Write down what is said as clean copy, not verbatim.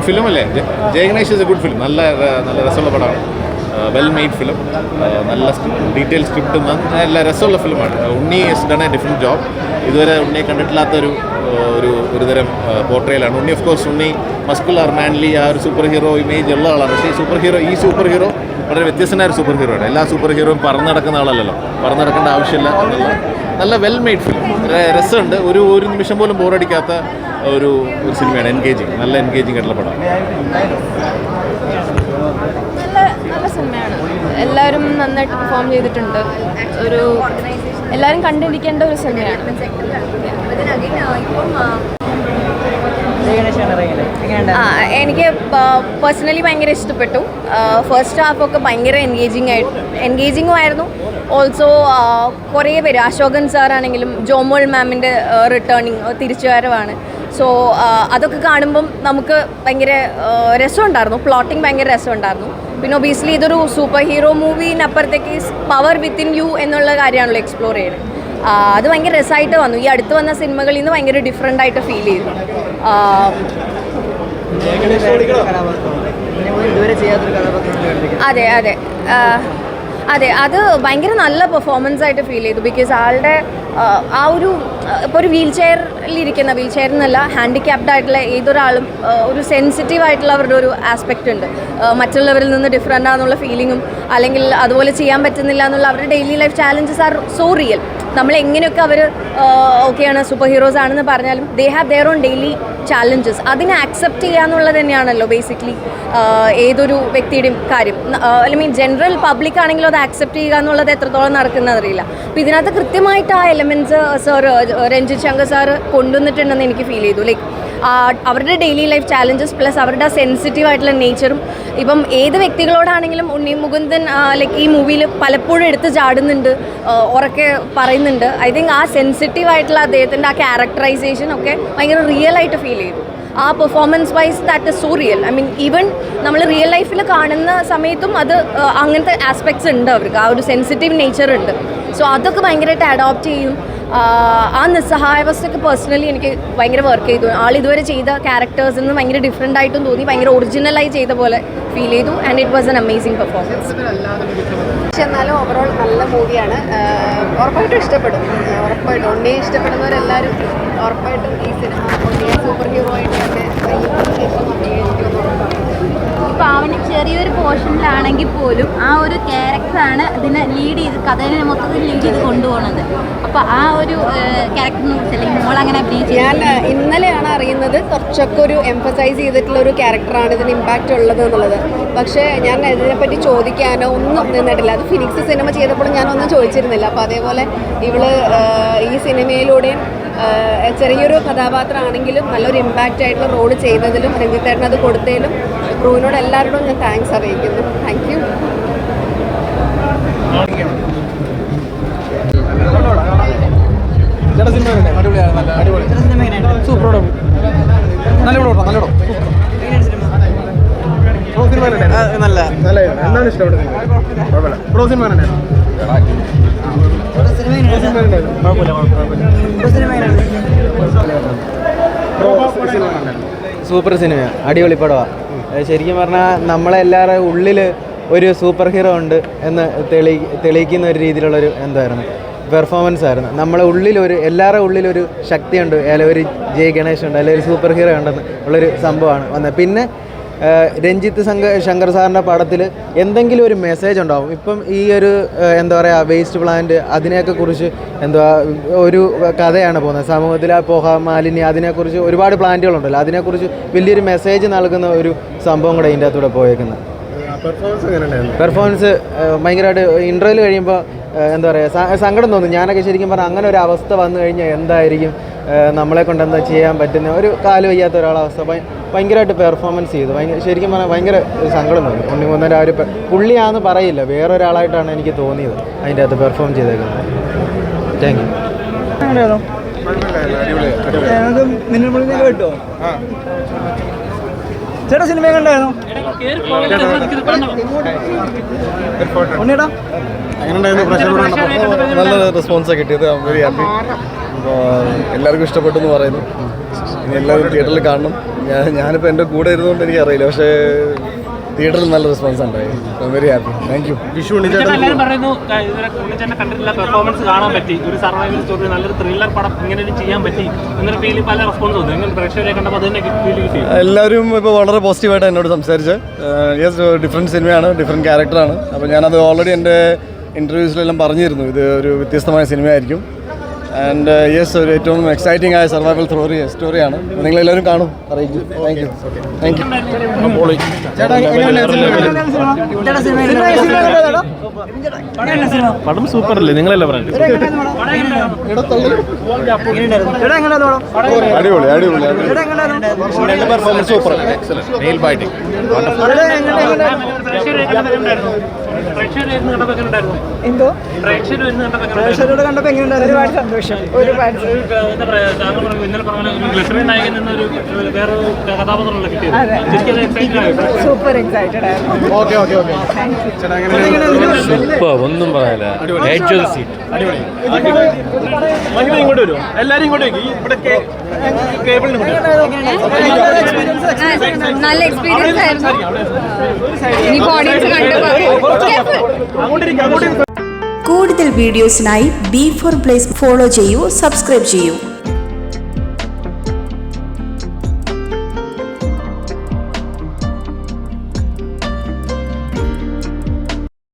Good film അല്ലേ? Jaiganesh is a good film. നല്ല രസമുള്ള പടമാണ്. വെൽ മെയ്ഡ് ഫിലിം, നല്ല ഡീറ്റെയിൽ സ്ക്രിപ്റ്റ്, നല്ല രസമുള്ള ഫിലിമാണ്. Unni has done a different job. ഇതുവരെ ഉണ്ണിയെ കണ്ടിട്ടില്ലാത്തൊരു ഒരുതരം പോർട്രയലാണ്. Unni of course Unni muscular manly ആ ഒരു സൂപ്പർ ഹീറോ ഇമേജ് ഉള്ള ആളാണ്. പക്ഷേ ഈ സൂപ്പർ ഹീറോ വളരെ വ്യത്യസ്തനായ ഒരു സൂപ്പർ ഹീറോ ആണ്. എല്ലാ സൂപ്പർ ഹീറോയും പറന്ന് നടക്കുന്ന ആളല്ലല്ലോ, പറന്ന് നടക്കേണ്ട ആവശ്യമില്ല എന്നുള്ള നല്ല വെൽ മെയ്ഡ് ഫിലിം. രസമുണ്ട്. ഒരു നിമിഷം പോലും ബോറടിക്കാത്ത ഒരു സിനിമയാണ്. നല്ല എൻഗേജിങ് ആയിട്ടുള്ള പടം. നല്ല സിനിമയാണ്. എല്ലാവരും നന്നായിട്ട് പെർഫോം ചെയ്തിട്ടുണ്ട്. എല്ലാവരും കണ്ടിരിക്കേണ്ട ഒരു സിനിമയാണ്. എനിക്ക് പേഴ്സണലി ഭയങ്കര ഇഷ്ടപ്പെട്ടു. ഫസ്റ്റ് ഹാഫൊക്കെ ഭയങ്കര എൻഗേജിങ്ങും ആയിരുന്നു. ഓൾസോ കുറേ പേര്, അശോകൻ സാറാണെങ്കിലും ജോമോൾ മാമിൻ്റെ തിരിച്ചുവരവാണ്. സോ അതൊക്കെ കാണുമ്പം നമുക്ക് ഭയങ്കര രസമുണ്ടായിരുന്നു. പ്ലോട്ടിങ് ഭയങ്കര രസമുണ്ടായിരുന്നു. പിന്നെ ഒബിയസ്ലി ഇതൊരു സൂപ്പർ ഹീറോ മൂവിനപ്പുറത്തേക്ക് പവർ വിത്തിൻ യു എന്നുള്ള കാര്യമാണല്ലോ എക്സ്പ്ലോർ ചെയ്യുന്നത്. അത് ഭയങ്കര രസമായിട്ട് വന്നു. ഈ അടുത്ത് വന്ന സിനിമകളിൽ നിന്ന് ഭയങ്കര ഡിഫറെൻ്റ് ആയിട്ട് ഫീൽ ചെയ്തു. അതെ, അത് ഭയങ്കര നല്ല പെർഫോമൻസ് ആയിട്ട് ഫീൽ ചെയ്തു. ബിക്കോസ് ആളുടെ ആ ഒരു ഇപ്പോൾ ഒരു വീൽ ചെയറിൽ നിന്നല്ല, ഹാൻഡിക്യാപ്ഡ് ആയിട്ടുള്ള ഏതൊരാളും ഒരു സെൻസിറ്റീവ് ആയിട്ടുള്ള അവരുടെ ഒരു ആസ്പെക്റ്റ് ഉണ്ട്. മറ്റുള്ളവരിൽ നിന്ന് ഡിഫറെൻ്റ് ആണെന്നുള്ള ഫീലിങ്ങും അല്ലെങ്കിൽ അതുപോലെ ചെയ്യാൻ പറ്റുന്നില്ല എന്നുള്ള അവരുടെ daily life challenges are so real. നമ്മൾ എങ്ങനെയൊക്കെ അവർ ഓക്കെയാണ് സൂപ്പർ ഹീറോസ് ആണെന്ന് പറഞ്ഞാലും they have their own daily challenges. അതിനെ ആക്സെപ്റ്റ് ചെയ്യുക എന്നുള്ളത് തന്നെയാണല്ലോ ബേസിക്കലി ഏതൊരു വ്യക്തിയുടെയും കാര്യം. ഐ മീൻ ജനറൽ പബ്ലിക് ആണെങ്കിലും അത് ആക്സെപ്റ്റ് ചെയ്യുക എന്നുള്ളത് എത്രത്തോളം നടക്കുന്നതറിയില്ല. അപ്പോൾ ഇതിനകത്ത് കൃത്യമായിട്ട് ആ എലമെൻറ്റ്സ് രഞ്ജിത് ശങ്കർ സാറ് കൊണ്ടുവന്നിട്ടുണ്ടെന്ന് എനിക്ക് ഫീൽ ചെയ്തു. ലൈക്ക് അവരുടെ ഡെയിലി ലൈഫ് ചാലഞ്ചസ് പ്ലസ് അവരുടെ സെൻസിറ്റീവ് ആയിട്ടുള്ള നേച്ചറും. ഇപ്പം ഏത് വ്യക്തികളോടാണെങ്കിലും ഉണ്ണി മുകുന്ദൻ ലൈക്ക് ഈ മൂവിയിൽ പലപ്പോഴും എടുത്ത് ചാടുന്നുണ്ട്, ഉറക്കെ പറയുന്നുണ്ട്. ഐ തിങ്ക് ആ സെൻസിറ്റീവ് ആയിട്ടുള്ള അദ്ദേഹത്തിൻ്റെ ആ ക്യാരക്ടറൈസേഷൻ ഒക്കെ ഭയങ്കര റിയൽ ആയിട്ട് ഫീൽ ചെയ്തു. ആ performance wise that is so real. I mean even നമ്മൾ റിയൽ ലൈഫിൽ കാണുന്ന സമയത്തും അത് അങ്ങനത്തെ ആസ്പെക്ട്സ് ഉണ്ട് അവർക്ക്. ആ ഒരു സെൻസിറ്റീവ് നേച്ചർ ഉണ്ട്. സോ അതൊക്കെ ഭയങ്കരമായിട്ട് അഡോപ്റ്റ് ചെയ്യും. ആ നിസ്സഹായാവസ്ഥയൊക്കെ പേഴ്സണലി എനിക്ക് ഭയങ്കര വർക്ക് ചെയ്തു. ഇതുവരെ ചെയ്ത ക്യാരക്ടേഴ്സിൽ നിന്ന് ഭയങ്കര ഡിഫറെൻ്റ് ആയിട്ടും തോന്നി. ഭയങ്കര ഒറിജിനലായി ചെയ്ത പോലെ ഫീൽ ചെയ്തു. And it was an amazing performance. പക്ഷെ എന്നാലും ഓവറോൾ നല്ല മൂവിയാണ്. ഉറപ്പായിട്ടും ഇഷ്ടപ്പെടും. ഉറപ്പായിട്ടും ഉണ്ണിയെ ഇഷ്ടപ്പെടുന്നവരെല്ലാവരും ഉറപ്പായിട്ടും ഈ സിനിമ ഉണ്ണിയെ സൂപ്പർ ഹീറോ ആയിട്ട് തന്നെ ഇപ്പോൾ അവന് ചെറിയൊരു പോർഷനിലാണെങ്കിൽ പോലും ആ ഒരു ക്യാരക്ടറാണ് ഇതിനെ ലീഡ് ചെയ്ത്, കഥയെ മൊത്തത്തിൽ ലീഡ് ചെയ്ത് കൊണ്ടുപോകുന്നത്. അപ്പോൾ ആ ഒരു ക്യാരക്ടറിനെ കുറിച്ച് അല്ലെങ്കിൽ മോളങ്ങനെ അഭിനയിച്ചു. ഞാൻ ഇന്നലെയാണ് അറിയുന്നത് കുറച്ചൊക്കെ ഒരു എംഫസൈസ് ചെയ്തിട്ടുള്ള ഒരു ക്യാരക്ടറാണ് ഇതിന് ഇമ്പാക്റ്റ് ഉള്ളത് എന്നുള്ളത്. പക്ഷേ ഞാൻ ഇതിനെപ്പറ്റി ചോദിക്കാനോ ഒന്നും നിന്നിട്ടില്ല. അത് ഫിനിക്സ് സിനിമ ചെയ്തപ്പോഴും ഞാനൊന്നും ചോദിച്ചിരുന്നില്ല. അപ്പോൾ അതേപോലെ ഇവള് ഈ സിനിമയിലൂടെയും ചെറിയൊരു കഥാപാത്രമാണെങ്കിലും നല്ലൊരു ഇമ്പാക്റ്റ് ആയിട്ടുള്ള റോള് ചെയ്തതിലും രഞ്ജിത്തേട്ടൻ അത് കൊടുത്തതിലും ക്രൂവിനോട് എല്ലാവരോടും ഞാൻ താങ്ക്സ് അറിയിക്കുന്നു. Thank you. എന്താണ് ഇഷ്ടപ്പെട്ടത്? സൂപ്പർ സിനിമ, അടിപൊളി പടമാണ്. ശരിക്കും പറഞ്ഞാൽ നമ്മളെല്ലാവരുടെ ഉള്ളിൽ ഒരു സൂപ്പർ ഹീറോ ഉണ്ട് എന്ന് തെളിയിക്കുന്ന ഒരു രീതിയിലുള്ളൊരു എന്തായിരുന്നു പെർഫോമൻസ് ആയിരുന്നു. നമ്മളെ ഉള്ളിലൊരു എല്ലാവരുടെ ഉള്ളിലൊരു ശക്തിയുണ്ട്, അല്ലെങ്കിൽ ഒരു ജയ് ഗണേഷ് ഉണ്ട്, അല്ലെങ്കിൽ ഒരു സൂപ്പർ ഹീറോ ഉണ്ടെന്ന് ഉള്ളൊരു സംഭവമാണ് വന്നത്. പിന്നെ രഞ്ജിത്ത് ശങ്കർ സാറിൻ്റെ പടത്തിൽ എന്തെങ്കിലും ഒരു മെസ്സേജ് ഉണ്ടാവും. ഇപ്പം ഈ ഒരു എന്താ പറയുക വേസ്റ്റ് പ്ലാന്റ് അതിനെയൊക്കെ കുറിച്ച് ഒരു കഥയാണ് പോകുന്നത്. സമൂഹത്തിൽ മാലിന്യം അതിനെക്കുറിച്ച് ഒരുപാട് പ്ലാന്റുകളുണ്ടല്ലോ, അതിനെക്കുറിച്ച് വലിയൊരു മെസ്സേജ് നൽകുന്ന ഒരു സംഭവം കൂടെ ഇതിൻ്റെ അകത്തൂടെ പോയേക്കുന്നത്. പെർഫോമൻസ് ഭയങ്കരമായിട്ട് ഇൻ്റർവ്യൂവിൽ കഴിയുമ്പോൾ എന്താ പറയുക സങ്കടം തോന്നും. ഞാനൊക്കെ ശരിക്കും പറഞ്ഞാൽ അങ്ങനെ ഒരു അവസ്ഥ വന്നു കഴിഞ്ഞാൽ എന്തായിരിക്കും നമ്മളെ കൊണ്ട് എന്താ ചെയ്യാൻ പറ്റുന്ന ഒരു കാല് വയ്യാത്ത ഒരാളവസ്ഥ ഭയങ്കരമായിട്ട് പെർഫോമൻസ് ചെയ്തു. ശരിക്കും പറഞ്ഞാൽ ഭയങ്കര സങ്കടം തോന്നി. ഉണ്ണിമുകുന്ദൻ്റെ ആ ഒരു പുള്ളിയാണെന്ന് പറയില്ല, വേറൊരാളായിട്ടാണ് എനിക്ക് തോന്നിയത് അതിൻ്റെ അകത്ത് പെർഫോം ചെയ്തേക്കുന്നത്. Thank you. ചേട്ടാ സിനിമ കണ്ടായിരുന്നു നല്ല റെസ്പോൺസാണ് കിട്ടിയത്. I am very happy. എല്ലാവർക്കും ഇഷ്ടപ്പെട്ടു എന്ന് പറയുന്നു. ഇനി എല്ലാവരും തിയേറ്ററിൽ കാണണം. ഞാനിപ്പോൾ എൻ്റെ കൂടെ ഇരുന്നുകൊണ്ട് എനിക്കറിയില്ല, പക്ഷേ തിയേറ്ററിൽ നല്ല റെസ്പോൺസ് ഉണ്ടായി. I am very happy. Thank you. Vishu പറയുന്നു ഉണ്ണിച്ചേട്ടനെ കണ്ടിട്ടില്ല, പെർഫോമൻസ് കാണാൻ പറ്റി, ഒരു സർവൈവൽ സ്റ്റോറി, നല്ലൊരു ത്രില്ലർ പടം ഇങ്ങനെ ചെയ്യാൻ പറ്റി എന്നൊരു ഫീൽ പല റെസ്പോൺസ് വന്നു. നിങ്ങൾ പ്രേക്ഷകരെ കണ്ടപ്പോൾ അത് തന്നെ ഫീൽ കിട്ടി? എല്ലാവരും ഇപ്പോൾ വളരെ പോസിറ്റീവായിട്ട് എന്നോട് സംസാരിച്ച്. യെസ്, ഡിഫറെൻറ്റ് സിനിമയാണ്, ഡിഫറെൻറ്റ് ക്യാരക്ടറാണ്. അപ്പോൾ ഞാനത് ഓൾറെഡി എൻ്റെ ഇൻ്റർവ്യൂസിലെല്ലാം പറഞ്ഞിരുന്നു, ഇത് ഒരു വ്യത്യസ്തമായ സിനിമയായിരിക്കും. ആൻഡ് യെസ്, ഒരു ഏറ്റവും എക്സൈറ്റിംഗ് ആയ സർവൈവൽ സ്റ്റോറിയാണ്. നിങ്ങളെല്ലാവരും കാണും, അറിയിക്കും. Thank you. Thank you. പടം സൂപ്പർ അല്ലേ? നിങ്ങളല്ലേ പറഞ്ഞത്? അടിപൊളി അടിപൊളി. Performance super, excellent, nail biting, എന്തോ പ്രേക്ഷകരോട് കണ്ടപ്പോൾ എങ്ങനെയുണ്ടായിരുന്നു? ഒരുപാട് സന്തോഷം, ഒരുപാട് സൂപ്പർ എക്സൈറ്റഡ് ആയിരുന്നു. Okay okay okay. ഒന്നും പറയാനില്ല. ഇങ്ങോട്ട് വരുമോ? എല്ലാവരും ഇങ്ങോട്ട് വയ്ക്കും. ഇവിടെ കേബിളിന് നല്ല എക്സ്പീരിയൻസ് ആയിരുന്നു. ഇനിയിപ്പോൾ ഓഡിയൻസ് കൂടുതൽ വീഡിയോസിനായി B4 Place ഫോളോ ചെയ്യൂ, സബ്സ്ക്രൈബ് ചെയ്യൂ.